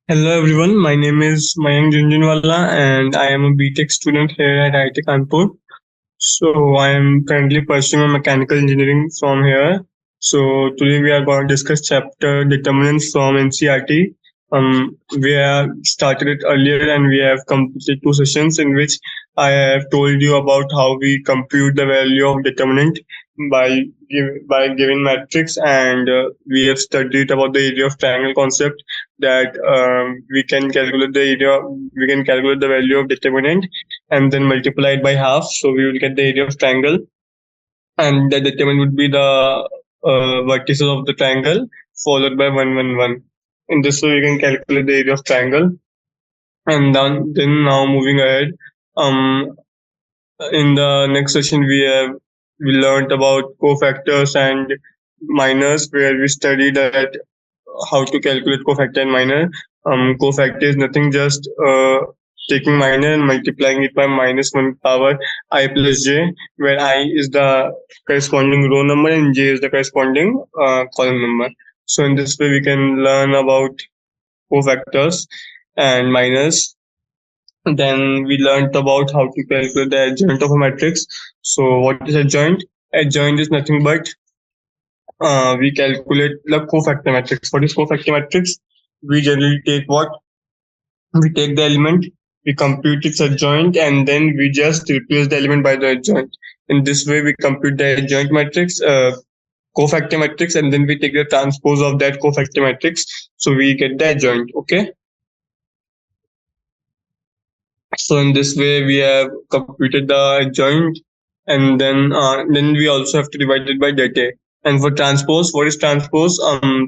Hello everyone, my name is Mayank Junjunwala and I am a BTech student here at IIT Kanpur. So I am currently pursuing a mechanical engineering from here. So today we are going to discuss chapter determinants from NCERT. We have started it earlier and we have completed two sessions in which I have told you about how we compute the value of determinant by by giving matrix, and we have studied about the area of triangle concept, that we can calculate the value of determinant and then multiply it by half. So we will get the area of triangle, and the determinant would be the vertices of the triangle followed by 1, 1, 1. In this way, we can calculate the area of triangle. And then now moving ahead, um, in the next session we learned about cofactors and minors, where we studied that how to calculate cofactor and minor. Cofactor is nothing, just taking minor and multiplying it by minus 1 power I plus j, where I is the corresponding row number and j is the corresponding column number. So in this way, we can learn about cofactors and minors. Then we learned about how to calculate the adjoint of a matrix. So what is adjoint? Adjoint is nothing but we calculate the cofactor matrix. What is cofactor matrix? We generally take what? We take the element, we compute its adjoint, and then we just replace the element by the adjoint. In this way, we compute the adjoint matrix, cofactor matrix, and then we take the transpose of that cofactor matrix. So we get the adjoint. Okay. So in this way, we have computed the adjoint, and then we also have to divide it by delta. And for transpose, what is transpose?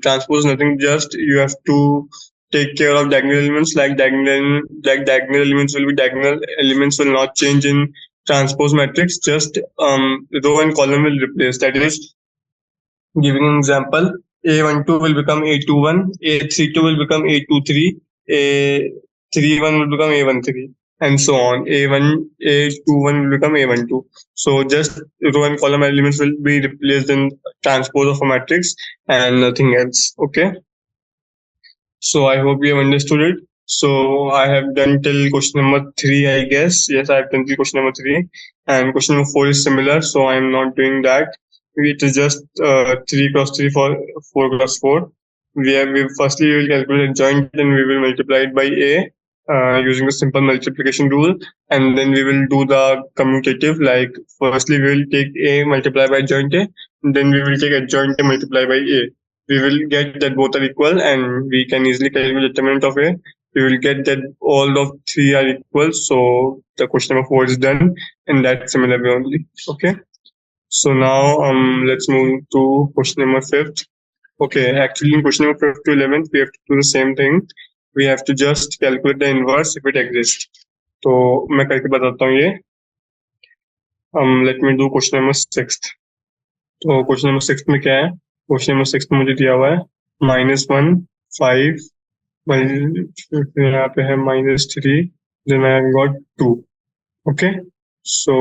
Transpose is nothing, just you have to take care of diagonal elements. Like diagonal elements will be diagonal elements will not change in transpose matrix. Just row and column will replace. That is, giving an example, A12 will become A21, A32 will become A23, A31 will become A13, and so on. A21 will become A12. So just row and column elements will be replaced in transpose of a matrix and nothing else. Okay. So I hope you have understood it. So I have done till question number 3, I guess. Yes, I have done till question number 3, and question number 4 is similar. So I am not doing that. It is just 3 cross 3 for 4 cross 4. Firstly we will calculate adjoint, and we will multiply it by a using the simple multiplication rule, and then we will do the commutative. Like firstly we will take a multiply by adjoint a, then we will take adjoint a multiply by a. We will get that both are equal, and we can easily calculate determinant of a. We will get that all of 3 are equal. So the question number 4 is done in that similar way only. Okay. So now let's move to question number 5th. Okay, actually in question number 5th to 11th, we have to do the same thing. We have to just calculate the inverse if it exists. तो मैं करके बताता हूँ ये. Let me do question number 6th. तो question number 6th में क्या है? Question number 6th में मुझे दिया हुआ है -1, 5, यहाँ पे है -3, then I have got 2. Okay, so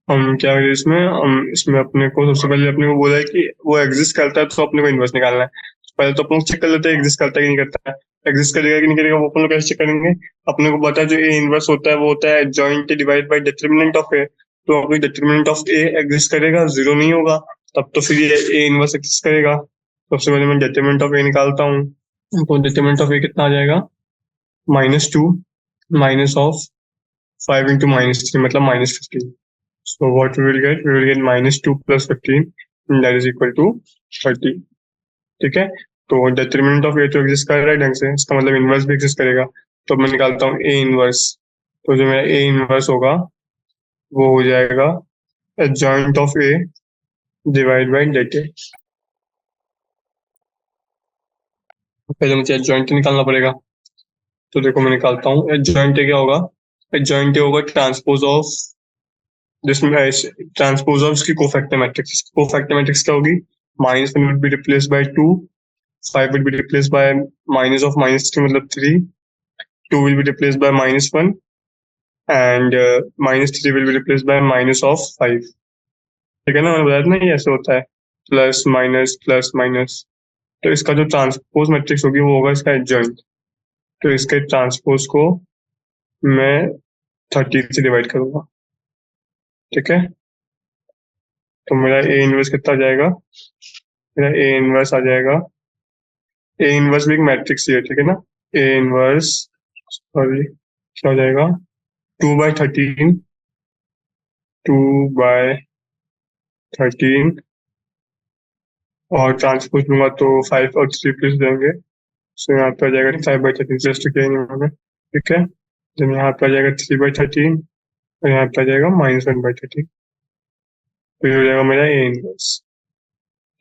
हम क्या करें इसमें अपने को सबसे पहले अपने को बोला है कि वो एग्जिस्ट करता है, तो अपने को इन्वर्स निकालना है. पहले तो अपन चेक कर लेते हैं एग्जिस्ट करता है कि नहीं करता है. एग्जिस्ट करेगा कि नहीं करेगा वो अपन लोग कैसे चेक करेंगे? अपने को पता है जो ए इनवर्स होता है वो होता है adjoint divide by determinant of A. तो अगर डिटरमिनेंट ऑफ ए एग्जिस्ट करेगा, 0 नहीं होगा, तब तो फिर ये ए इनवर्स एग्जिस्ट करेगा. सबसे पहले मैं डिटरमिनेंट ऑफ ए निकालता हूँ. तो डिटरमिनेंट ऑफ ए कितना आ जाएगा? -2 माइनस ऑफ 5 into -3 मतलब -15. So what we will get? We will get -2 plus 15, and that is equal to 30. ठीक है. तो डिटरमिनेंट ऑफ ए तो एग्जिस्ट कर रहा है ढंग से, इसका मतलब इनवर्स भी एग्जिस्ट करेगा. तो मैं निकालता हूँ ए इनवर्स. तो जो मेरा ए इनवर्स होगा वो हो जाएगा adjoint of A divide by det A. पहले मुझे एडजॉइंट निकालना पड़ेगा. तो देखो मैं निकालता हूँ. एडजॉइंट क्या होगा? एडजॉइंट होगा ट्रांसपोज ऑफ ट्रांसपोज ऑफ इसकी कोफैक्टर मैट्रिक्स. कोफैक्टर मैट्रिक्स क्या होगी? -1 would be replaced by 2, 5 would be replaced by minus of -3 मतलब 3, 2 will be replaced by -1, and -3 will be replaced by minus of 5. ठीक है ना, मैंने बताया था ना ये ऐसे होता है, प्लस माइनस प्लस माइनस. तो इसका जो ट्रांसपोज मैट्रिक्स होगी वो होगा इसका एडजॉइंट. तो इसके ट्रांसपोज को मैं 13 से डिवाइड करूंगा, ठीक है। तो मेरा ए इनवर्स कितना आ जाएगा, मेरा ए इनवर्स आ जाएगा, ए इनवर्स भी एक मैट्रिक्स ही है, ठीक है ना। ए इनवर्स सॉरी क्या हो जाएगा, 2/13, 2/13 और ट्रांसपोज लूंगा तो 5 और 3 प्लस देंगे, सो यहाँ पे आ जाएगा 5/13 जस्ट किया इन्होंने, ठीक है। देन यहाँ पे आ जाएगा 3/13 और यहाँ पे आ जाएगा -1/13, तो ये हो जाएगा मेरा ए इनवर्स,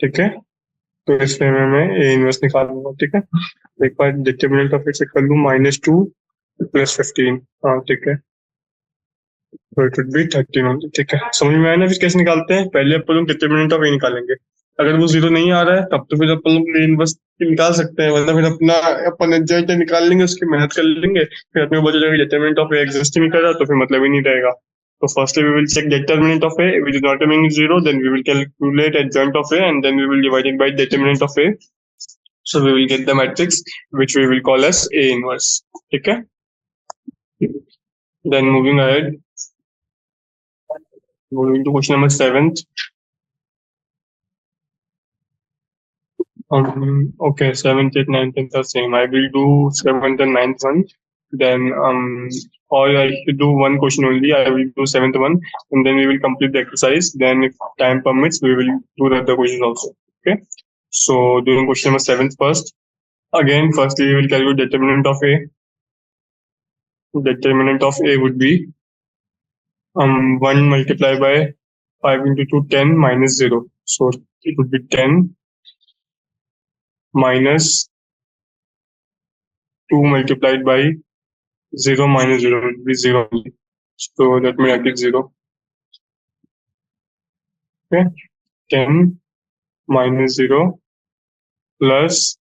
ठीक है। तो इसमें मैं ए इनवर्स निकालूंगा, ठीक है। एक बार डिटर्मिनेंट ऑफ इट कर लूँ, -2 + 15, हाँ ठीक है, तो इट वुड बी 13 ओनली, ठीक है। समझ में आया ना फिर कैसे निकालते हैं। पहले अपन लोग डिटर्मिनेंट ऑफ ए निकालेंगे, अगर वो 0 नहीं आ रहा है तब तो फिर अपन लोग ए इनवर्स निकाल सकते हैं, वरना फिर अपना अपन एडजॉइंट निकाल लेंगे, उसकी मेहनत कर लेंगे, फिर अपने को पता चलेगा डिटर्मिनेंट ऑफ ए एग्जिस्ट ही नहीं कर रहा, तो फिर मतलब ही नहीं रहेगा। So firstly we will check determinant of A. If it is not coming 0, then we will calculate adjoint of A and then we will divide it by determinant of A. So we will get the matrix which we will call as A inverse. Okay. Then moving ahead, moving to question number 7th. Okay, 7th, 8th, 9th, 10th are same. I will do 7th and 9th one. Then or I should do one question only. I will do 7th one, and then we will complete the exercise. Then if time permits, we will do the other questions also. Okay. So doing question number 7th first. Again, firstly we will calculate determinant of A. Determinant of A would be 1 multiplied by 5 into 2, 10 minus 0. So it would be 10 minus 2 multiplied by 0 minus 0 would be 0. So let me write it 0. Okay, 10 minus 0 plus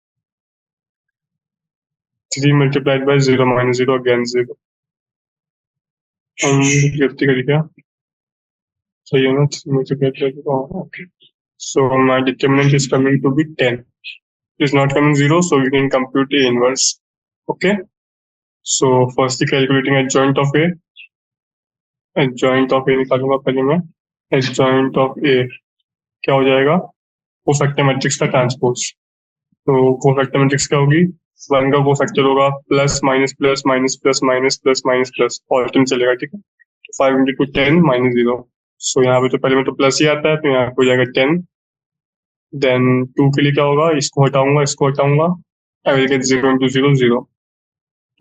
3 multiplied by 0 minus 0 again 0. गलती करी क्या, सही है ना, 3 multiplied by 0. Okay. So my determinant is coming to be 10. It is not coming 0, so we can compute A inverse. Okay. So firstly calculating adjoint of A. Adjoint of A निकालूंगा पहले मैं. Adjoint of A क्या हो जाएगा, cofactor matrix का transpose. तो cofactor matrix क्या होगी, 1 का कोफैक्टर होगा plus minus plus minus plus minus plus minus plus, alternate चलेगा, ठीक है। 5 into 2 10 minus 0. सो यहाँ पे तो पहले में तो प्लस ही आता है, तो यहाँ पे हो जाएगा 10. देन 2 के लिए क्या होगा, इसको हटाऊंगा इसको हटाऊंगा, आई विल गेट 0 into 0 0.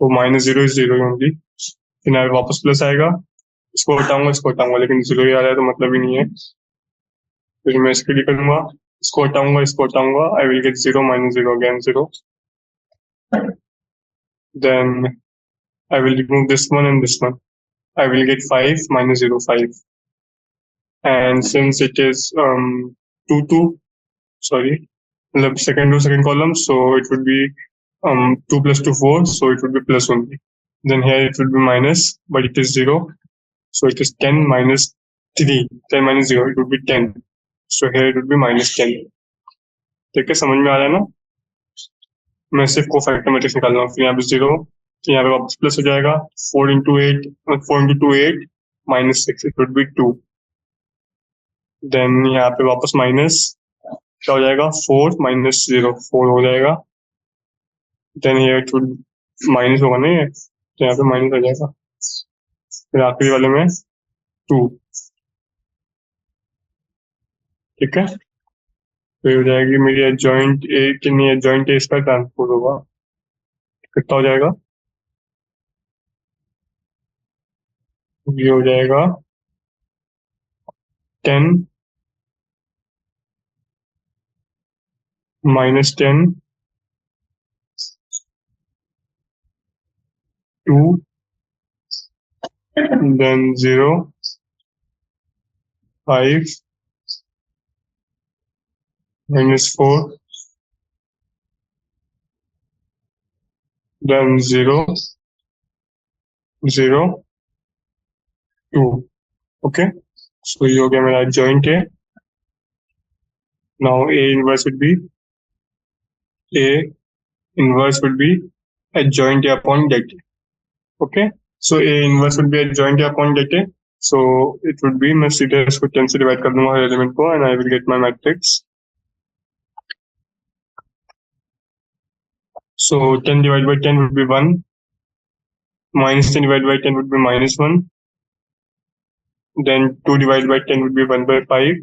तो -0 is 0 ओनली, फिर यहाँ पे वापस प्लस आएगा, इसको हटाऊंगा लेकिन 0 ही आ रहा है तो मतलब ही नहीं है। फिर मैं इसके लिए करूंगा, इसको हटाऊंगा, आई will gate 0 minus 0 again 0. Then I will remove this one and this one. I will get 5 minus 0 5. And since it is 2 2, sorry, the second to second column, so it would be 2 plus 2 4, so it would be plus only. Then here it would be minus, but it is 0, so it is 10 minus 3, 10 minus 0, it would be 10. So here it would be minus 10. ठीक है, समझ में आ रहा है ना। मैं सिर्फ cofactor matrix निकाल रहा हूँ, फिर यहाँ पे 0, यहाँ पे वापस प्लस हो जाएगा, 4 into 2 8 minus 6, it would be 2. Then यहाँ पे वापस माइनस क्या हो जाएगा, 4 minus 0 4 हो जाएगा। देन ये माइनस होगा ना ये, तो यहाँ पे माइनस हो जाएगा, फिर आखिरी वाले में 2, ठीक है। तो ये हो जाएगी मेरी एडजॉइंट ए, कि नहीं एडजॉइंट ए इसका ट्रांसपोज होगा, कितना हो जाएगा, ये हो जाएगा 10 minus 10 2 then 0 5 minus 4 then 0 0 2. Okay, so ये हो गया मेरा joint है. Now A inverse would be adjoint A upon det A. Okay, so A inverse would be adjoint A upon det A. So it would be, मैं सीधे इसको 10 से divide कर दूंगा हर एलिमेंट को and I will get my matrix. So 10 divided by 10 would be 1. Minus 10 divided by 10 would be minus 1. Then 2 divided by 10 would be 1 by 5.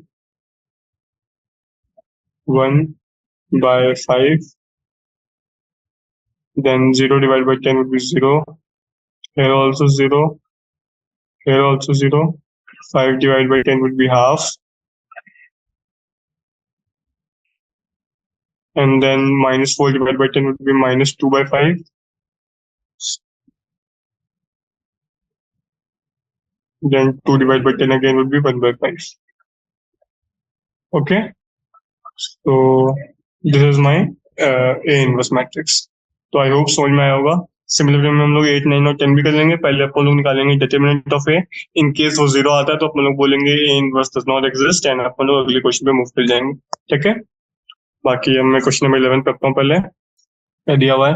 1 by 5. Then 0 divided by 10 would be 0. Here also 0. Here also 0. 5 divided by 10 would be half. And then minus 4 divided by 10 would be minus 2 by 5. Then 2 divided by 10 again would be 1 by 5. Okay, so this is my A inverse matrix. तो I hope समझ में आया होगा. Similar way में हम लोग 8, 9 और 10 भी कर लेंगे. पहले अपन लोग निकालेंगे determinant of A. In case वो 0 आता है तो अपन लोग बोलेंगे A inverse does not exist and अपन लोग अगले क्वेश्चन पे मूव कर जाएंगे. ठीक है, बाकी अब मैं क्वेश्चन नंबर 11 करता हूँ. पहले क्या दिया हुआ है,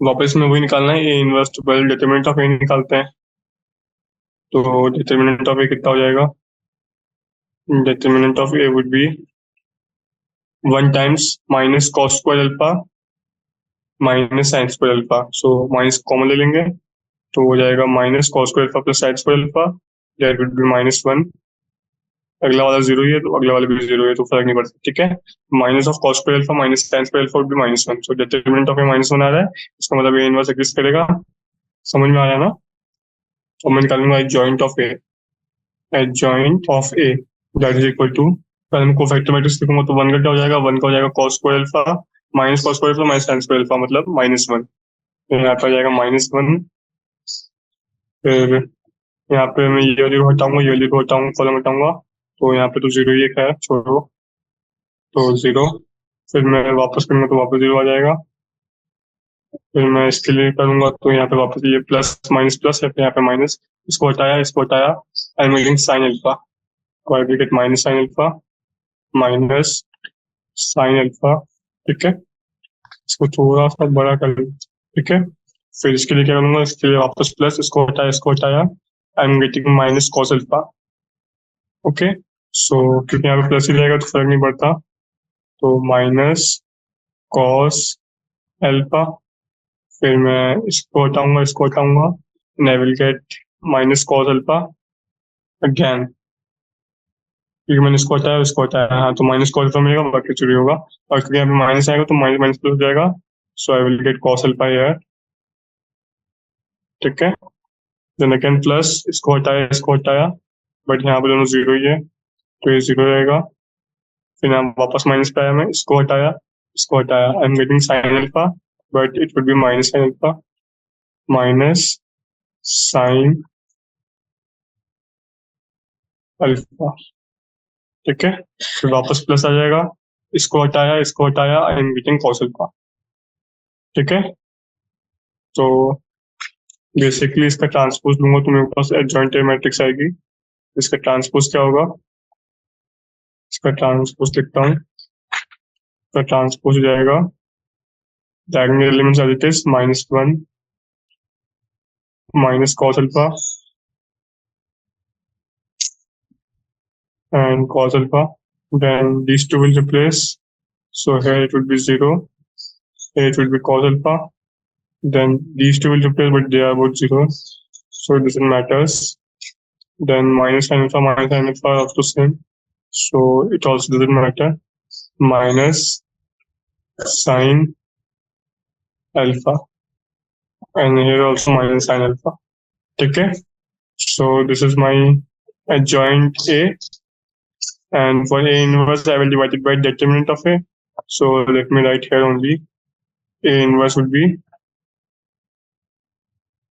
वापस में वही निकालना है. ए इनवर्स टू पहले डिटरमिनेंट ऑफ ए निकालते हैं. तो डिटरमिनेंट ऑफ ए कितना हो जाएगा? Determinant of A would be 1 times minus cos square alpha minus sin square alpha. So minus common ले लेंगे तो हो जाएगा minus cos square alpha plus sin square alpha. That would be -1. अगला वाला 0 ही है तो अगला वाला भी 0 है तो फर्क नहीं पड़ता. ठीक है, minus of cos square alpha minus sin square alpha would be -1. So determinant of A -1 आ रहा है, इसका मतलब ए इनवर्स एग्जिस्ट करेगा. समझ में आया ना? और मैं निकालूंगा adjoint of A. Adjoint of A that is equal to, पहले मैं कोफैक्टर मैट्रिक्स लिखूंगा तो 1 का क्या हो जाएगा? 1 का हो जाएगा cos square alpha minus cos square alpha minus sin square alpha मतलब -1. तो यहाँ पे आ जाएगा -1. फिर यहाँ पे मैं ये वाली को हटाऊंगा, ये वाली को हटाऊंगा, कॉलम हटाऊंगा तो यहाँ पे तो 0 ही है, छोड़ो तो 0. फिर मैं वापस करूंगा तो वापस 0 आ जाएगा. फिर मैं इसके लिए करूंगा तो यहाँ पे वापस ये प्लस माइनस प्लस है, फिर यहाँ पे माइनस. इसको हटाया I am getting sin alpha. तो आई will get minus sin alpha minus sin alpha. ठीक है, इसको थोड़ा सा बड़ा कर लूँ. ठीक है, फिर इसके लिए क्या करूंगा? इसके लिए वापस प्लस, इसको हटाया I am getting minus cos alpha. Okay, so क्योंकि यहाँ पे प्लस ही रहेगा तो फर्क नहीं पड़ता. तो माइनस cos alpha. फिर मैं इसको हटाऊंगा and I will get minus cos alpha again. क्योंकि मैंने इसको हटाया हाँ, तो माइनस cos alpha मिलेगा, बाकी चोरी होगा. और क्योंकि यहाँ पे माइनस आएगा तो माइनस माइनस प्लस हो जाएगा. So I will get cos alpha here. ठीक है, देन अगेन प्लस, इसको हटाया बट यहाँ पे दोनों 0 ही है तो ये 0 रहेगा. फिर यहाँ वापस माइनस पे आया, मैं इसको हटाया I am getting sin alpha but it would be minus sin alpha minus sin alpha. ठीक है, फिर वापस प्लस आ जाएगा, इसको हटाया I am getting cos alpha. ठीक है, तो बेसिकली इसका ट्रांसपोज लूंगा तो मेरे पास एडजॉइंट मैट्रिक्स आएगी. इसका ट्रांसपोज क्या होगा? इसका ट्रांसपोज लिखता हूँ. इसका ट्रांसपोज हो जाएगा diagonal elements as it is -1 minus cos alpha and cos alpha. Then these two will replace. So here it will be 0. Here it will be cos alpha. Then these two will replace, but they are both 0. So it doesn't matters. Then minus sin alpha are also same. So it also doesn't matter. Minus sin alpha. And here also minus sin alpha. Okay. So this is my adjoint A. And for A inverse, I will divide it by determinant of A. So let me write here only. A inverse would be,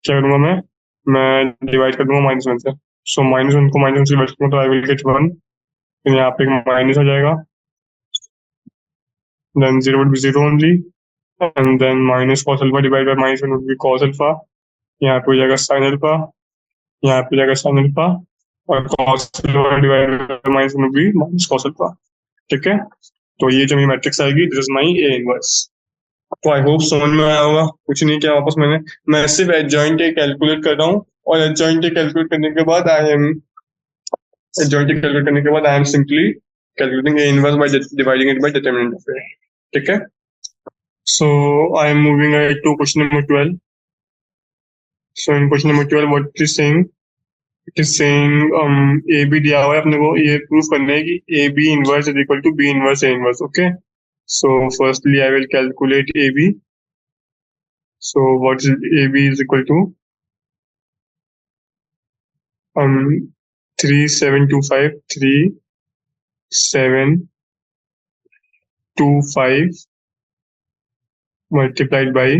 क्या करूंगा मैं divide कर दूंगा -1 से. सो -1 को -1 से divide करूंगा तो आई विल गेट 1. फिर यहाँ पे माइनस आ जाएगा. Then 0 would be 0 only. And then minus cos alpha divided by -1 would be cos alpha. यहाँ पे हो जाएगा sin alpha. यहाँ पे जाएगा sin alpha. और cos alpha divided by -1 would be minus cos alpha. ठीक है, तो ये जो मेरी मैट्रिक्स आएगी, this is my A inverse. तो आई होप समझ में आया होगा। कुछ नहीं किया वापस मैंने, मैं सिर्फ एडजॉइंट ए कैलकुलेट कर रहा हूँ, और एडजॉइंट ए कैलकुलेट करने के बाद I am simply calculating A inverse by dividing it by determinant of A. ठीक है, so I am moving to question number 12। So in question number 12 what it is saying, it is saying A B दिया हुआ है अपने को, ये proof करना है कि A B inverse is equal to B inverse A inverse. Okay, so firstly I will calculate AB. So what is AB is equal to 3725 3725 multiplied by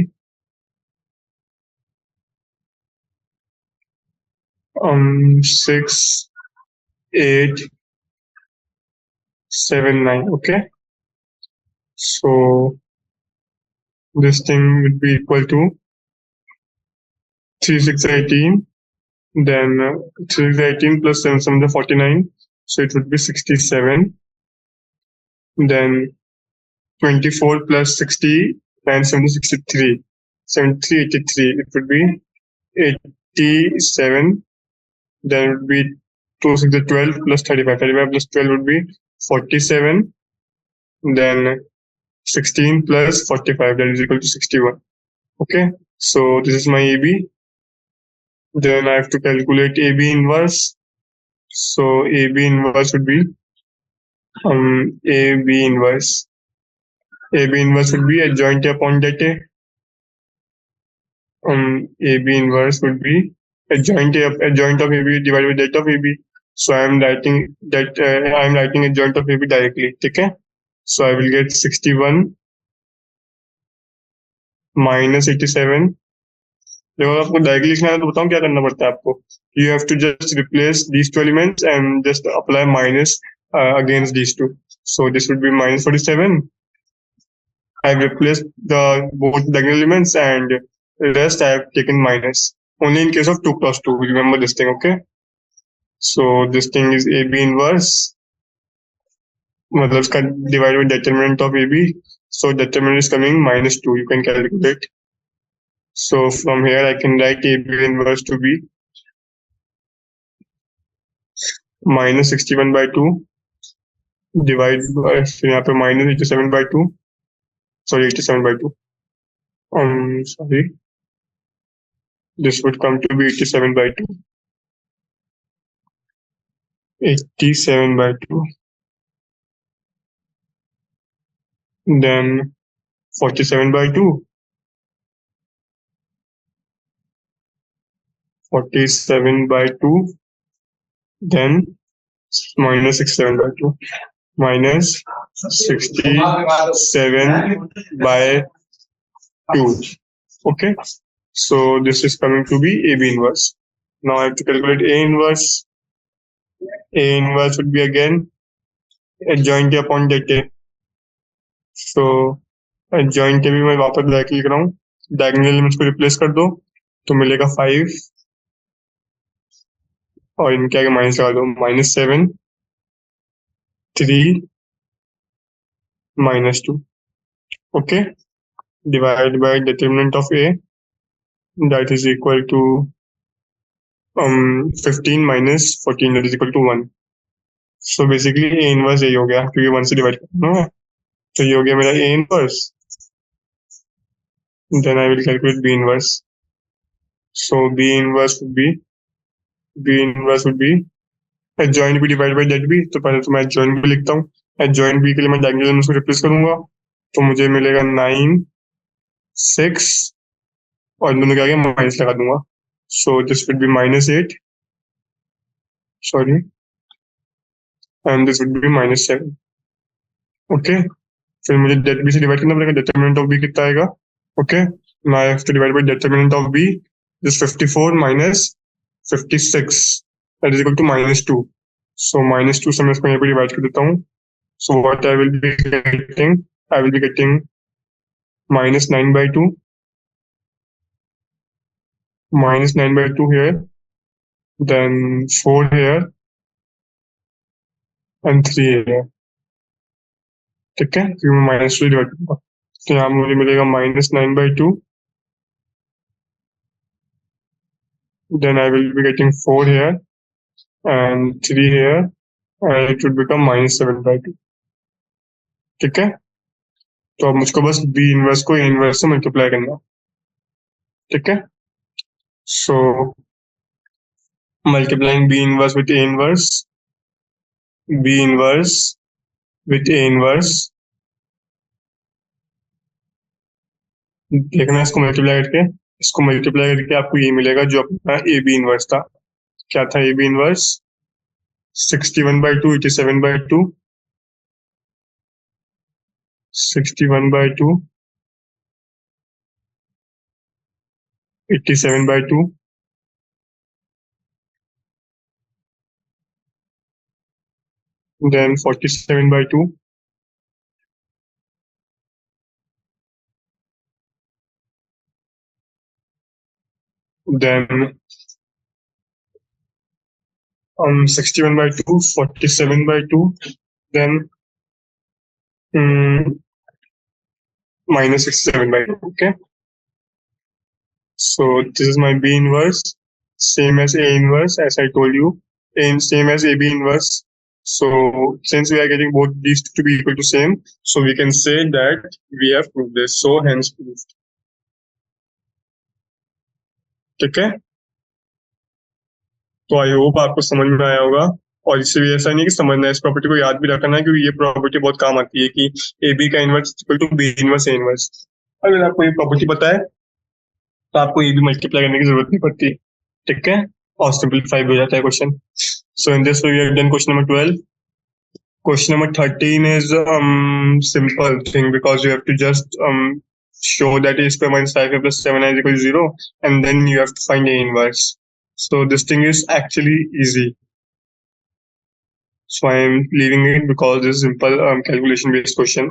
6879. Okay, so this thing would be equal to 3618, then 3618 plus 7 7 49, so it would be 67, then 24 plus 60, 9 7 63, 73 83, it would be 87, then it would be 2 6 12 plus 35, 35 plus 12 would be 47, then 16 plus 45, that is equal to 61. Okay, so this is my AB. Then I have to calculate AB inverse. So AB inverse would be AB inverse. AB inverse would be adjoint A upon det A. AB inverse would be adjoint of AB divided by det of AB. So I am writing that I am writing adjoint of AB directly. Okay, so I will get 61 minus 87. देखो आपको directly लिखना है तो बताऊं क्या करना पड़ता है आपको। You have to just replace these two elements and just apply minus against these two. So this would be minus 47. I've replaced the both diagonal elements and rest I have taken minus. Only in case of 2 cross 2. Remember this thing, okay? So this thing is AB inverse. मतलब इसका divided by determinant of AB. So determinant is coming minus 2. You can calculate. So from here I can write AB inverse to be minus 61 by 2 divided by, फिर यहाँ पे minus 87 by 2, sorry 87 by 2, sorry, this would come to be 87 by 2, 87 by 2, then 47 by 2, 47 by 2, then minus 67 by 2, minus 67 by 2. Okay, so this is coming to be AB inverse. Now I have to calculate A inverse. A inverse would be again adjoint A upon det A. So adjoint A भी मैं वापस directly लिख रहा हूँ, diagonal elements को replace कर दो तो मिलेगा 5 और इनके आगे माइनस लगा दो, -7 3 -2. Okay, divided by determinant of A, that is equal to 15 minus 14, that is equal to 1. So basically A inverse यही हो गया क्योंकि 1 से डिवाइड करना है, तो ये हो गया मेरा A inverse. Then I will calculate B inverse. So B inverse would be adjoint B divided by det B. तो पहले तो मैं adjoint B लिखता हूँ, adjoint B के लिए मैं diagonal elements को रिप्लेस करूंगा तो मुझे मिलेगा 9 6 और इन दोनों के आगे माइनस लगा दूंगा, so this would be -8, sorry, and this would be -7. Okay, फिर मुझे det B से डिवाइड करना पड़ेगा, determinant of B कितना आएगा। Okay, now I have to divide by determinant of B, this 54 minus 56, that is equal to -2. So -2 से मैं इसको यहाँ पे डिवाइड कर देता हूँ, so what I will be getting, I will be getting -9 by 2, -9 by 2 here, then 4 here and 3 here. ठीक है, क्योंकि मैं -2 डिवाइड करूंगा, तो यहाँ मुझे मिलेगा -9/2. Then I will be getting 4 here and 3 here, and it would become -7/2. ठीक है, तो अब मुझको बस b इनवर्स को a इनवर्स से मल्टीप्लाई करना. ठीक है, सो multiplying b inverse with a inverse, b inverse with a inverse. देखना इसको मल्टीप्लाई करके, इसको मल्टीप्लाई करके आपको ये मिलेगा जो अपना ए बी इनवर्स था. क्या था ए B inverse? 61/2, 87/2, 61/2, 87/2, then 47/2, then 61/2, 47/2, then -67/2. Okay, so this is my b inverse, same as a inverse, as I told you, and same as ab inverse. So since we are getting both these to be equal to same, so we can say that we have proved this. So hence proved. ठीक है, तो I hope आपको समझ में आया होगा. और इससे भी ऐसा नहीं कि समझना है, इस प्रॉपर्टी को याद भी रखना है, क्योंकि ये प्रॉपर्टी बहुत काम आती है कि ए बी का inverse equal to B inverse A inverse. अगर आपको ये प्रॉपर्टी पता है तो आपको ये भी मल्टीप्लाई करने की जरूरत नहीं पड़ती. ठीक है, और सिंपलीफाई हो जाता है question. So in this we have done question number 12. Question number 13 is simple thing, because you have to just show that a square minus 5a plus 7i is equal to 0, and then you have to find a inverse. So this thing is actually easy. So I am leaving it because this is simple calculation based question.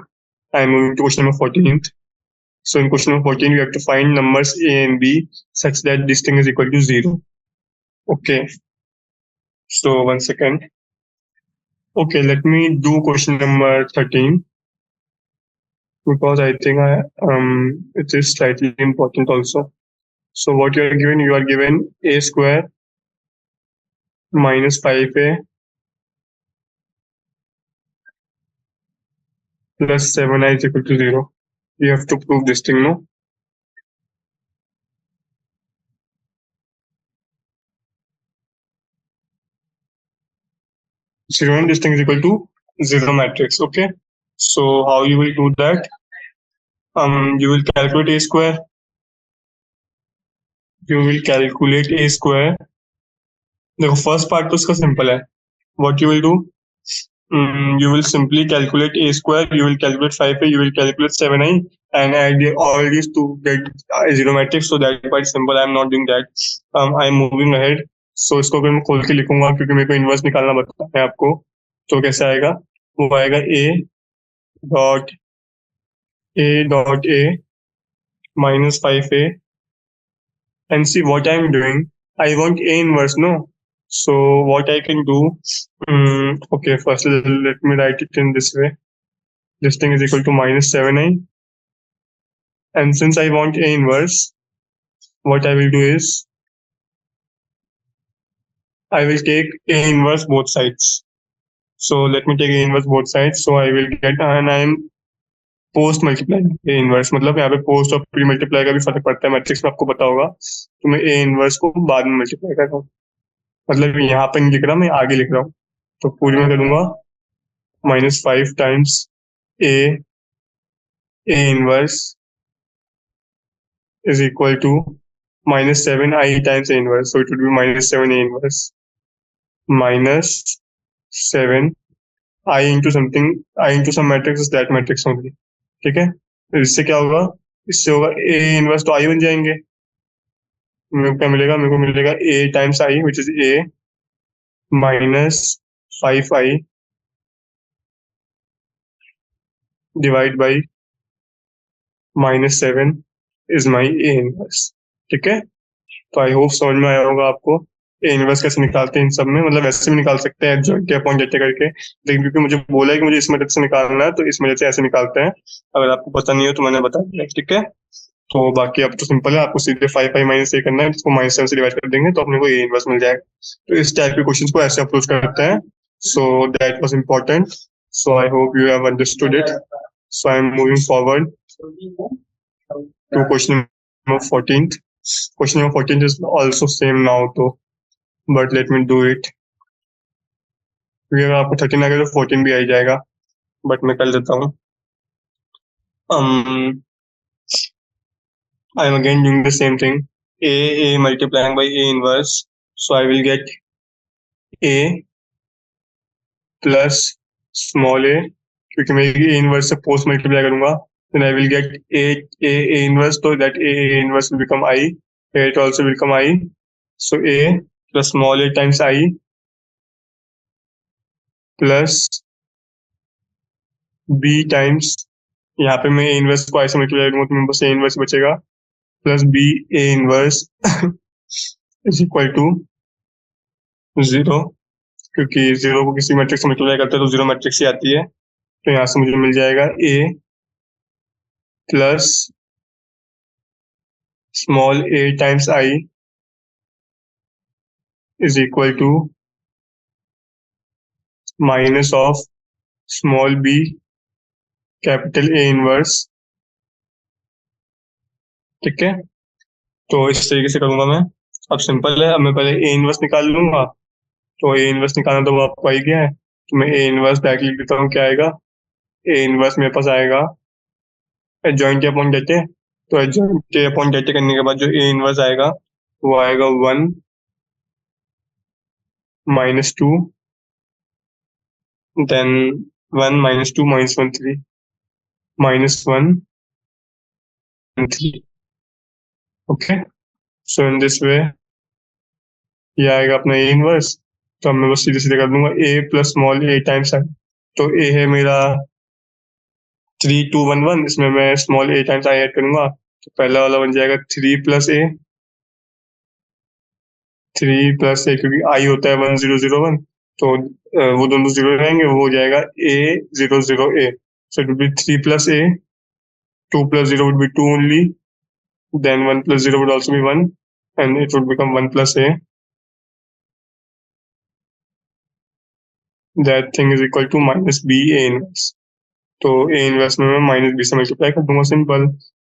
I am moving to question number 14. So in question number 14, you have to find numbers a and b such that this thing is equal to 0. Okay. So 1 second. Okay, let me do question number 13, because I think it is slightly important also. So what you are given a square minus 5a plus 7i is equal to 0. You have to prove this thing, no? Zero and this thing is equal to 0 matrix. Okay, so how you will do that? You will calculate a square. You will calculate a square. देखो first part तो इसका simple है. What you will do? You will simply calculate a square, you will calculate 5a, you will calculate 7i, and add all these to get zero matrix. So that quite simple. I am not doing that. I am moving ahead. So इसको अगर मैं खोल के लिखूंगा, क्योंकि मेरे को inverse निकालना बताना है आपको, तो कैसे आएगा? वो आएगा a minus 5a, and see what I am doing. I want a inverse, no? So what I can do, okay, first let me write it in this way. This thing is equal to -7i, and since I want a inverse, what I will do is I will take a inverse both sides. So let me take a inverse both sides. So I will get, and I am post multiply A inverse, मतलब यहाँ पे post और pre multiply का भी फर्क पड़ता है matrix में, आपको पता होगा. तो मैं ए इनवर्स को बाद में मल्टीप्लाई कर रहा हूँ, मतलब यहाँ पे नहीं लिख रहा, मैं आगे लिख रहा हूँ. तो पूरी में करूंगा -5 times A inverse is equal to -7i times a inverse. So it would be -7a inverse -7i into something, I into some matrix is that matrix only. ठीक है, तो इससे क्या होगा? इससे होगा a इनवर्स तो i बन जाएंगे. मेरे को क्या मिलेगा? मेरे को मिलेगा a times i which is a -5i divide by -7 is my a inverse. ठीक है, तो आई होप समझ में आया होगा आपको. ए इनवर्स कैसे निकालते हैं इन सब में, मतलब वैसे भी निकाल सकते हैं एडजॉइंट अपॉन जेटे करके, लेकिन क्योंकि मुझे बोला है कि मुझे इस मेथड से निकालना है तो इस मेथड से ऐसे निकालते हैं। अगर आपको पता नहीं हो तो मैंने बता दिया, ठीक है। तो बाकी अब तो सिंपल है, आपको सीधे 5 माइनस ए करना है, इसको -7 से डिवाइड कर देंगे तो अपने को ए इनवर्स मिल जाएगा। तो इस टाइप के क्वेश्चंस को ऐसे अप्रोच करते हैं। So that was important, so I hope you have understood it. So I am moving forward to question number 14. Question number 14 is also same now though, but let me do it. अगर आपको 13 आ गया तो 14 भी आ ही जाएगा, but मैं कर देता हूँ। I am again doing the same thing. A multiplying by A inverse, so I will get A plus small a, क्योंकि मैं A inverse से post multiply करूंगा, then I will get A inverse, so that A inverse will become I. It also will become I. So A plus small a times I plus B times, यहाँ पे मैं A inverse को ऐसे multiply करूंगा तो मेरे पास A inverse बचेगा, plus B A inverse is equal to 0, क्योंकि 0 को किसी मैट्रिक्स से मल्टीप्लाई करते हैं तो 0 मैट्रिक्स ही आती है। तो यहाँ से मुझे मिल जाएगा A plus small a times I is equal to minus of small b capital A inverse, ठीक है। तो इस तरीके से करूंगा मैं। अब सिंपल है, अब मैं पहले A इनवर्स निकाल लूंगा, तो ए इनवर्स निकालना तो वो आपको आ ही गया है, तो मैं ए इनवर्स डायरेक्ट लिख देता हूँ। क्या आएगा, ए इनवर्स मेरे पास आएगा एडजॉइंट अपॉन डेटे, तो एडजॉइंट अपॉन डेटे करने के बाद जो ए इनवर्स आएगा वो आएगा 1 -2, then 1 -2 -1 3 -1 3, okay. So in this way ये आएगा अपना ए इनवर्स। तो अब मैं बस सीधे सीधे कर दूंगा A plus small A times I, तो ए है मेरा 3 2 1 1, इसमें मैं small a times I add करूंगा, तो पहला वाला बन जाएगा 3 प्लस a, 3 प्लस a, क्योंकि i होता है 1 0 0 1, तो वो दोनों जीरो रहेंगे, वो हो जाएगा a 0 0 a, so it would be 3 plus a, 2 plus 0 would be 2 only, then 1 plus 0 would also be 1, and it would become 1 plus a. That thing is equal to minus b a inverse. तो a inverse में मैं minus B से multiply कर दूंगा simple,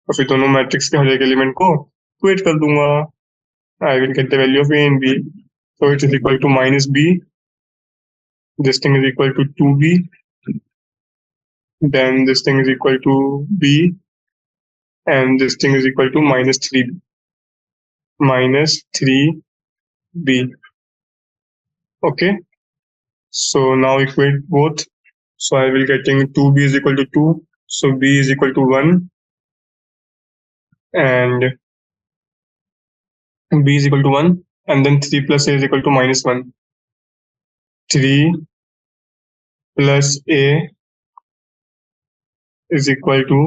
और फिर दोनों matrix के हर एक एलिमेंट को इक्वेट कर दूंगा। I will get the value of a and b, so it is equal to minus b, this thing is equal to 2b, then this thing is equal to b, and this thing is equal to minus 3b. Okay, so now equate both. So I will getting 2b is equal to 2, so b is equal to 1, and b is equal to 1, and then 3 plus a is equal to minus 1. 3 plus a is equal to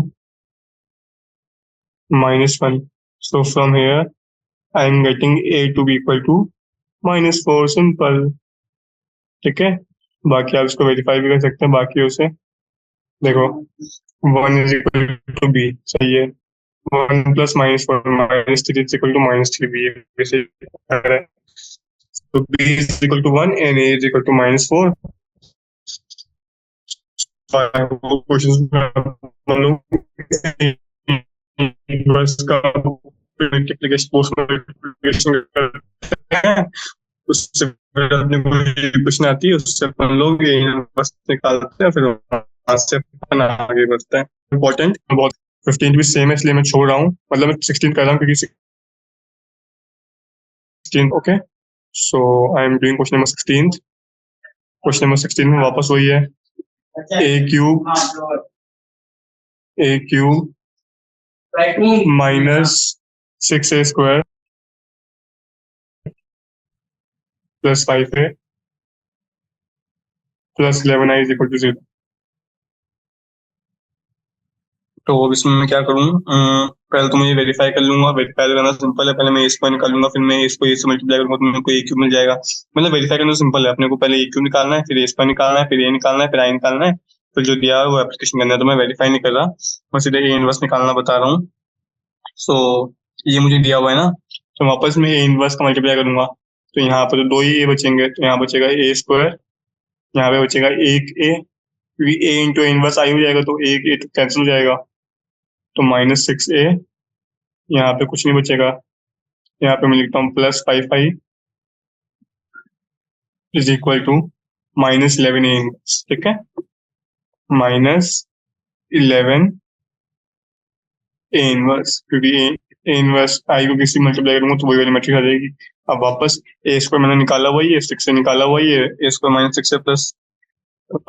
minus 1. So from here I am getting a to be equal to -4, simple, ठीक है। बाकी आप इसको verify भी कर सकते हैं बाकी उसे, देखो 1 is equal to b, सही है। 1 plus -4 -3 is equal to -3b, so b is equal to 1 and a is equal to -4. So I hope questions का मल्टीप्लिकेशन पोस्ट मल्टीप्लिकेशन करते हैं, उससे फिर अपने को क्वेश्चन आती है, उससे अपन लोग बस निकालते हैं, फिर वहां से अपन आगे बढ़ते हैं। इम्पोर्टेंट बहुत, 15 भी सेम है इसलिए मैं छोड़ रहा हूँ, मतलब मैं 16 कर रहा हूँ क्योंकि 16, okay. So I am doing question number 16। Question number 16 में वापस वही है, a cube minus 6a square plus 5a plus 11i is equal to 0. तो अब इसमें मैं क्या करूँ, पहले तो मुझे वेरीफाई कर लूंगा। वेरीफाई करना सिंपल है, पहले मैं ए स्क्वायर निकालूंगा, फिर मैं इसको ए से मल्टीप्लाई करूंगा तो मेरे को ए क्यूब मिल जाएगा। मतलब वेरीफाई करना सिंपल है, अपने को पहले ए क्यूब निकालना है, फिर ए स्क्वायर निकालना है, फिर ए निकालना है, फिर आई निकालना है, फिर जो दिया है वो एप्लीकेशन करना है। तो मैं वेरीफाई नहीं कर रहा, मैं सीधे ए इनवर्स निकालना बता रहा हूँ। सो ये मुझे दिया हुआ है ना, तो वापस मैं ए इनवर्स का मल्टीप्लाई करूंगा। तो यहाँ पर तो दो ही ए बचेंगे, तो यहाँ बचेगा ए स्क्वायर, यहाँ पे बचेगा एक ए, क्योंकि ए इंटू इनवर्स आई हो जाएगा तो एक ए तो कैंसिल हो जाएगा, तो -6a। यहाँ पे कुछ नहीं बचेगा, यहाँ पे मैं लिखता हूँ +5i is equal to -11a inverse. ठीक है, -11 ए इनवर्स, क्योंकि ए इनवर्स आई को किसी मल्टीप्लाई करूंगा तो वही वाली मैट्रिक्स आ जाएगी। अब वापस ए स्क्वायर मैंने निकाला हुआ ही है, 6 से निकाला हुआ ही है, ए स्क्वायर -6 है प्लस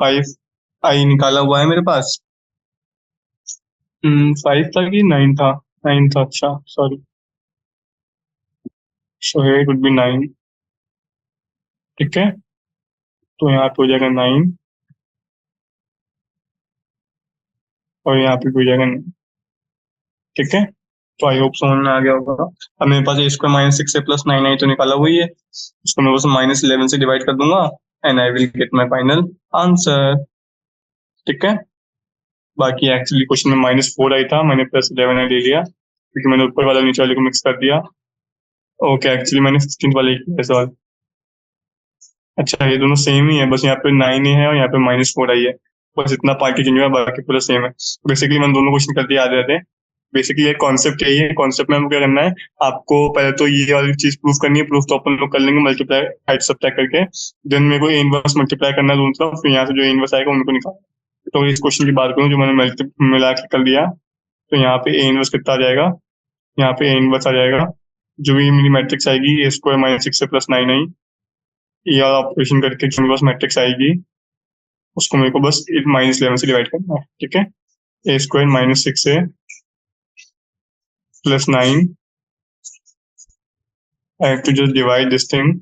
5 आई निकाला हुआ है मेरे पास। 5 था कि 9 था? 9 था, अच्छा sorry, so it would be 9। ठीक है, तो यहाँ पे हो जाएगा 9 और यहाँ पे भी हो जाएगा 9। ठीक है, तो आई होप समझ में आ गया होगा। अब मेरे पास ए स्क्वायर -6 है प्लस 9 आई तो निकाला हुई है, उसको मैं बस -11 से डिवाइड कर दूंगा and I will get my final answer. ठीक है, बाकी एक्चुअली क्वेश्चन में -4 आई था, मैंने +11 आई ले लिया क्योंकि मैंने ऊपर वाला नीचे वाले को मिक्स कर दिया। ओके, एक्चुअली मैंने 15 वाले किया सवाल। अच्छा, ये दोनों सेम ही है, बस यहाँ पे 9 है और यहाँ पे -4 आई है, बस इतना पार्ट चेंज हुआ है, बाकी पूरा सेम है। बेसिकली मैंने दोनों क्वेश्चन करते याद रहते हैं। बेसिकली ये कॉन्सेप्ट यही है, कॉन्सेप्ट में हमको क्या करना है, आपको पहले तो ये वाली चीज प्रूफ करनी है, प्रूफ तो अपन लोग कर लेंगे मल्टीप्लाई हाइट सब्ट्रैक्ट करके। देन मेरे को ए इनवर्स मल्टीप्लाई करना है दोनों तरफ, फिर यहाँ से जो ए इनवर्स आएगा उनको निकालना। तो इस क्वेश्चन की बात करूँ जो मैंने मिला के कर दिया, तो यहाँ पे ए इनवर्स कितना आ जाएगा, यहाँ पे ए इनवर्स आ जाएगा, जो भी मेरी मैट्रिक्स आएगी ए स्क्वायर -6 से +9 आई, ये वाला ऑपरेशन करके जो मेरे पास मैट्रिक्स आएगी उसको मेरे को बस -11 से डिवाइड करना है। ठीक है, ए स्क्वायर -6 से +9, I have to just divide this thing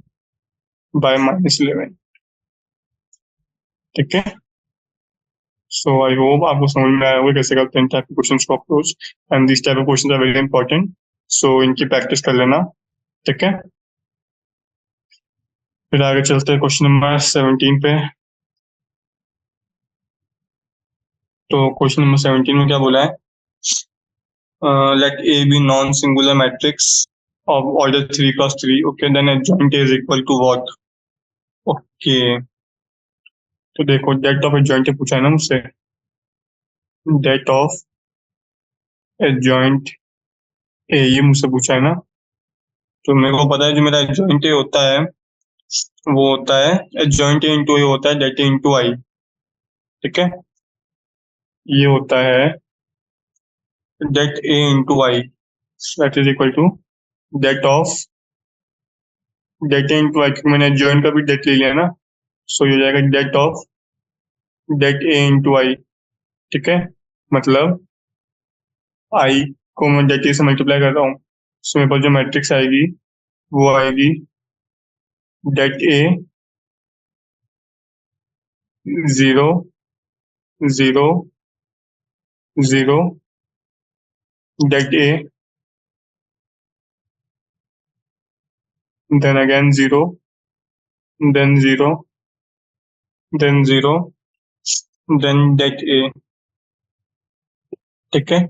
by -11. ठीक है, सो आई होप आपको समझ में आया होगा कैसे करते हैं टाइप के क्वेश्चंस को approach, and this type of questions are very important, so इनकी प्रैक्टिस कर लेना। ठीक है, फिर आगे चलते हैं क्वेश्चन नंबर 17 पे। तो क्वेश्चन नंबर 17 में क्या बोला है, let A be non-singular matrix of order 3 cross 3. Okay, then adjoint A is equal to what? Okay, तो देखो डेट ऑफ एडजॉइंट पूछा है ना मुझसे, डेट ऑफ एडजॉइंट ए ये मुझसे पूछा है ना। तो मेरे को पता है जो मेरा एडजॉइंट ए होता है वो होता है एडजॉइंट ए इंटू ए होता है डेट ए इंटू आई। ठीक है, ये होता है det A into I, that is equal to det of det A into I, क्योंकि मैंने एडजॉइंट का भी डेट ले लिया ना, सो ये हो जाएगा det of det A into I. ठीक है, मतलब आई को मैं डेट ए से मल्टीप्लाई कर रहा हूँ, सो मेरे पास जो मैट्रिक्स आएगी वो आएगी date A 0 0 0, date A then again 0 then 0 then 0 then det a। ठीक है,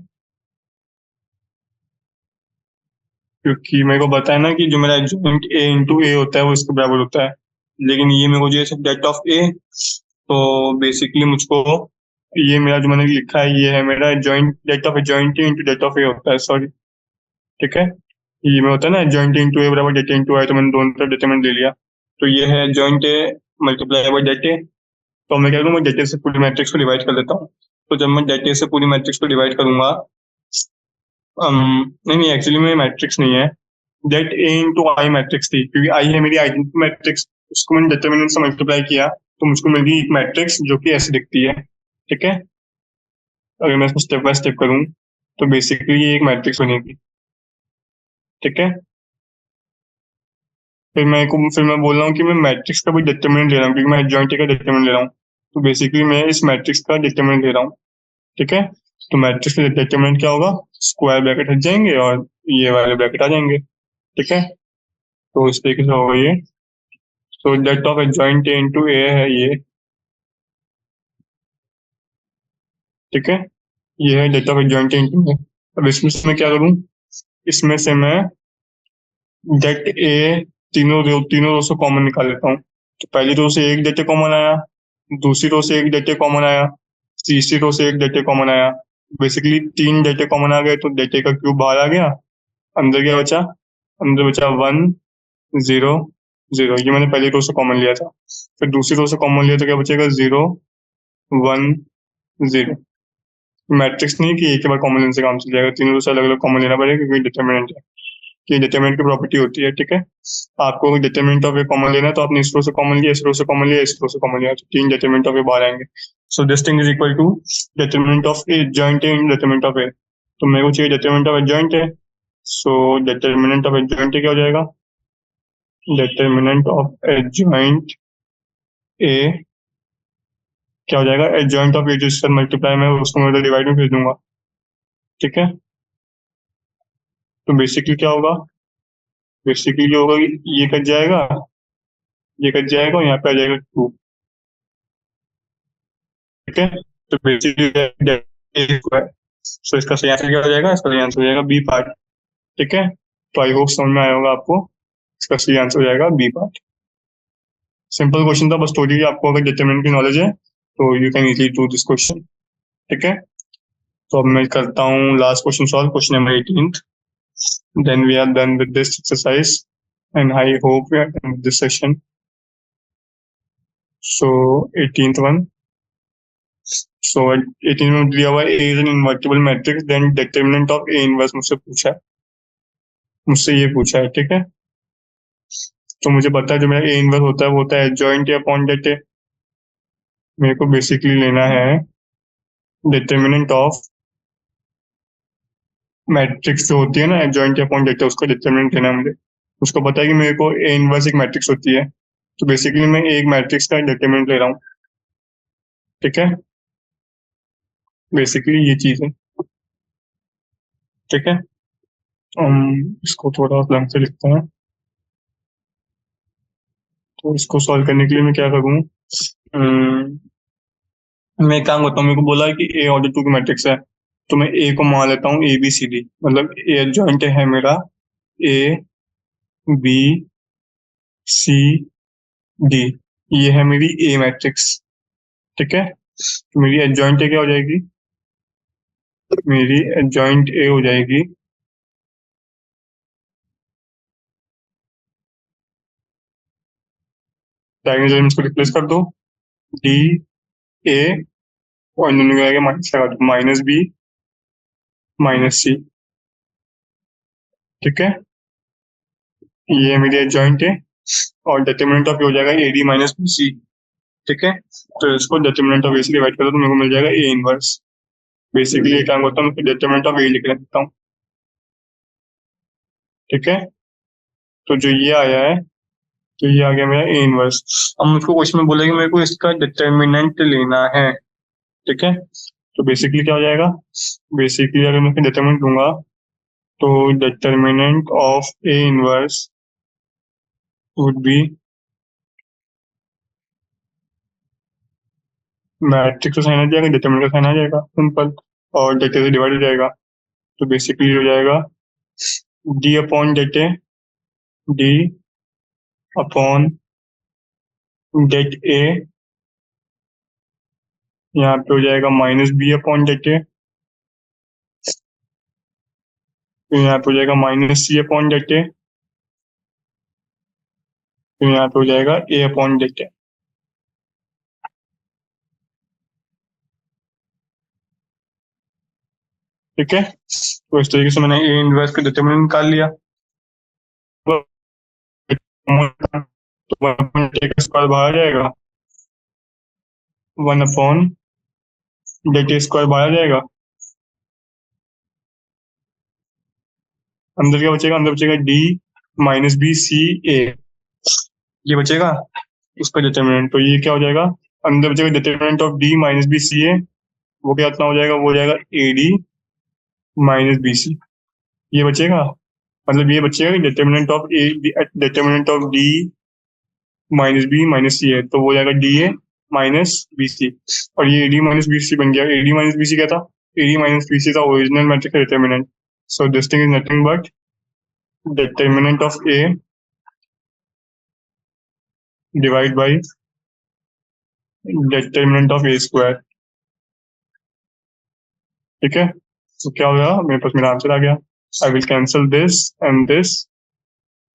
क्योंकि मेरे को पता है ना कि जो मेरा एडजॉइंट ए इंटू ए होता है वो इसके बराबर होता है, लेकिन ये मेरे को जो है डेट ऑफ ए, तो बेसिकली मुझको ये मेरा जो मैंने लिखा है ये है मेरा adjoint, det of adjoint A into det of A होता है, सॉरी। ठीक है, ये में होता है ना एडजॉइंट ए इंटू ए बराबर डेट ए इंटू आई, तो मैंने दोनों तरफ डिटरमिनेंट ले लिया, तो ये है adjoint A multiply by det A. तो मैं क्या करूँ, मैं डेट ए से पूरी मैट्रिक्स को डिवाइड कर देता हूँ। तो जब मैं डेट ए से पूरी मैट्रिक्स को डिवाइड करूंगा, नहीं नहीं एक्चुअली में मैट्रिक्स नहीं है, det A into I matrix थी, क्योंकि आई है मेरी आइडेंटिटी मैट्रिक्स, उसको मैंने डिटरमिनेंट से मल्टीप्लाई किया तो मुझको मिल गई एक मैट्रिक्स जो कि ऐसे दिखती है। ठीक है, अगर मैं इसको स्टेप बाय स्टेप करूँ तो बेसिकली ये एक मैट्रिक्स बनेगी। ठीक है, फिर मैं बोल रहा हूँ कि मैं मैट्रिक्स का भी डिटरमिनेंट ले रहा हूँ, क्योंकि मैं एडजॉइंट का डिटरमिनेंट ले रहा हूँ, तो बेसिकली मैं इस मैट्रिक्स का डिटरमिनेंट ले रहा हूँ। ठीक है, तो मैट्रिक्स का डिटरमिनेंट क्या होगा, स्क्वायर ब्रैकेट हट जाएंगे और ये वाले ब्रैकेट आ जाएंगे, ठीक है। तो इस तरीके से होगा ये। तो det of adjoint A into A है ये, ठीक है। ये है det of adjoint A into A. अब इसमें से मैं क्या करूं, इसमें से मैं डेट ए तीनों रो से कॉमन निकाल लेता हूँ। तो पहली रो से एक डेटे कॉमन आया, दूसरी रो से एक डेटे कॉमन आया, तीसरी रो से एक डेटे कॉमन आया। बेसिकली 3 डेटे कॉमन आ गए, तो डेटे का क्यूब बाहर आ गया। अंदर क्या बचा, अंदर बचा 1 0 0, ये मैंने पहली रो से कॉमन लिया था। फिर दूसरी रो से कॉमन लिया तो क्या बचेगा, 0 1 0। मैट्रिक्स नहीं कि एक के बाद कॉमन लेने से काम चल जाएगा, तीनों रो से अलग अलग कॉमन लेना पड़ेगा क्योंकि डिटरमिनेंट है, ये डिटरमिनेंट की प्रॉपर्टी होती है, ठीक है। आपको डिटरमिनेंट ऑफ ए कॉमन लेना है तो आपने इस रो से कॉमन लिया, इस रो से कॉमन लिया, इस रो से कॉमन लिया, तो 3 डिटरमिनेंट ऑफ ए बाहर आएंगे। So this thing is equal to determinant of adjoint A in determinant of A. तो मेरे को चाहिए डिटरमिनेंट ऑफ ए जॉइंट है, so determinant of adjoint क्या हो जाएगा, determinant of adjoint A क्या हो जाएगा, एडजॉइंट ऑफ ए जो इसका मल्टीप्लाई में उसको मैं उधर डिवाइड में भेज दूंगा, ठीक है। तो बेसिकली क्या होगा, बेसिकली होगा कि ये कट जाएगा, ये कट जाएगा और यहाँ पे आ जाएगा 2, ठीक है। तो बेसिकली सो इसका सही आंसर क्या हो जाएगा, इसका सही आंसर हो जाएगा बी पार्ट, ठीक है। तो आई होप समझ में आया होगा आपको, इसका सही आंसर हो जाएगा बी पार्ट। सिंपल क्वेश्चन था, बस थोड़ी आपको अगर डिटरमिनेंट की नॉलेज है तो you can easily do this question, ठीक है। तो अब मैं करता हूँ last question solve, question number 18th, then we are done with this exercise and I hope we are done with this session. So 18th one, so 18th में दिया हुआ A is an invertible matrix, then determinant of A inverse मुझसे ये पूछा है, ठीक है। तो मुझे पता है जो मेरा A इनवर्स होता है वो होता है एडजॉइंट ए अपॉन डेट ए। मेरे को बेसिकली लेना है डिटरमिनेंट ऑफ मैट्रिक्स जो होती है ना एडजॉइंट ए अपॉन डेट ए, उसका डिटरमिनेंट लेना है मुझे। उसको पता है कि मेरे को A इनवर्स एक मैट्रिक्स होती है, तो बेसिकली मैं एक मैट्रिक्स का डिटरमिनेंट ले रहा हूँ, ठीक है। बेसिकली ये चीज है, ठीक है। हम इसको थोड़ा ढंग से लिखते हैं। तो इसको सॉल्व करने के लिए मैं क्या करूँ, मैं एक काम करता हूँ, मेरे को बोला है कि ए ऑर्डर 2 की मैट्रिक्स है, तो मैं ए को मान लेता हूँ ए बी सी डी, मतलब ए जॉइंट है मेरा ए बी सी डी, ये है मेरी ए मैट्रिक्स, ठीक है। तो मेरी एडजॉइंट ए क्या हो जाएगी, मेरी एडजॉइंट ए हो जाएगी डायगोनल एलिमेंट्स को रिप्लेस कर दो, डी ए और इन दोनों को आएगा माइनस लगा दो, माइनस बी माइनस सी, ठीक है। ये मेरी एडजॉइंट है और डिटरमिनेंट ऑफ ए हो जाएगा A D minus B C, ठीक है। तो इसको डिटरमिनेंट ऑफ ए से डिवाइड करो तो मेरे को मिल जाएगा ए इनवर्स। बेसिकली ये काम करता हूँ, मैं डिटरमिनेंट ऑफ ए लिख लेता हूँ, ठीक है। तो जो ये आया है, तो ये आ गया मेरा ए इनवर्स। अब मुझको क्वेश्चन में बोला कि मेरे को इसका डिटरमिनेंट लेना है, ठीक है। तो बेसिकली क्या हो जाएगा, बेसिकली अगर मैं डिटरमिनेंट लूंगा तो determinant of A inverse would be matrix का साइन आ जाएगा, डिटरमिनेंट का साइन आ जाएगा सिंपल, और डेटा से डिवाइड हो जाएगा। तो बेसिकली हो जाएगा D upon det, D upon det A, यहाँ पे हो जाएगा minus B upon det A, तो यहाँ पे हो जाएगा minus C upon det A, तो यहाँ पे हो जाएगा ए अपॉन डेट ए, ठीक है। तो इस तरीके से मैंने ए इनवर्स का डिटरमिनेंट निकाल लिया। तो 1 का स्क्वायर बाहर आ जाएगा, 1 अपॉन डेट ए स्क्वायर बाहर आ जाएगा, अंदर क्या बचेगा, अंदर बचेगा डी माइनस बी सी ए, ये बचेगा उसका डिटरमिनेंट। तो ये क्या हो जाएगा, अंदर बचेगा determinant of D minus B C A वो क्या कितना हो जाएगा, वो हो जाएगा AD माइनस BC। ये बचेगा, मतलब ये बचेगा कि determinant of D minus B minus C है, तो वो हो जाएगा DA माइनस BC। और ये AD माइनस BC बन गया। AD माइनस BC क्या था? AD माइनस BC था ओरिजिनल मैट्रिक्स का determinant. So this thing is nothing but determinant of A divide by determinant of A square। ठीक है, तो क्या हो गया, मेरे पास मेरा आंसर आ गया। I will cancel this and this,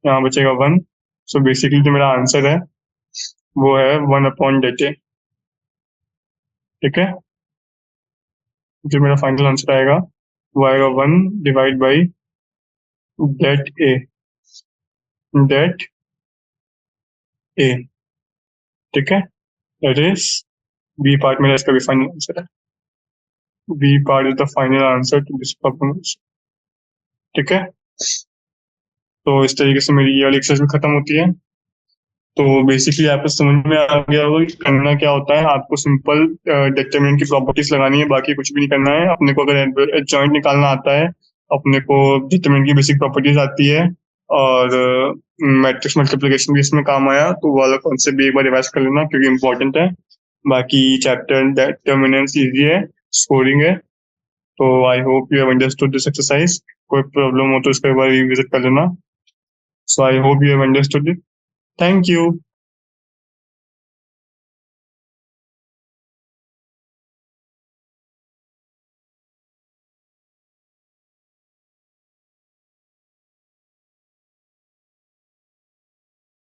यहाँ बचेगा 1। सो बेसिकली जो मेरा आंसर है वो है 1/det। ठीक है, जो मेरा फाइनल आंसर आएगा वो आएगा 1 डिवाइड बाई det A। ठीक है, दैट इज बी पार्ट मेरा इसका भी फाइनल आंसर है। B part is the final answer to this problem. ठीक है, तो इस तरीके से मेरी ये वाली एक्सरसाइज भी खत्म होती है। तो बेसिकली आपको समझ में आ गया होगा कि करना क्या होता है। आपको सिंपल डिटरमिनेंट की प्रॉपर्टीज लगानी है, बाकी कुछ भी नहीं करना है। अपने को अगर जॉइंट निकालना आता है, अपने को डिटरमिनेंट की बेसिक प्रॉपर्टीज आती है, और मैट्रिक्स मल्टीप्लिकेशन भी इसमें काम आया, तो वो वाला कॉन्सेप्ट भी एक बार रिवाइज कर लेना क्योंकि इंपॉर्टेंट है। बाकी चैप्टर डिटरमिनेंट्स इजी है, स्कोरिंग है। तो I hope you have understood this exercise. कोई प्रॉब्लम हो तो इसको एक बार रिविजिट कर लेना। So I hope you have understood it. Thank you.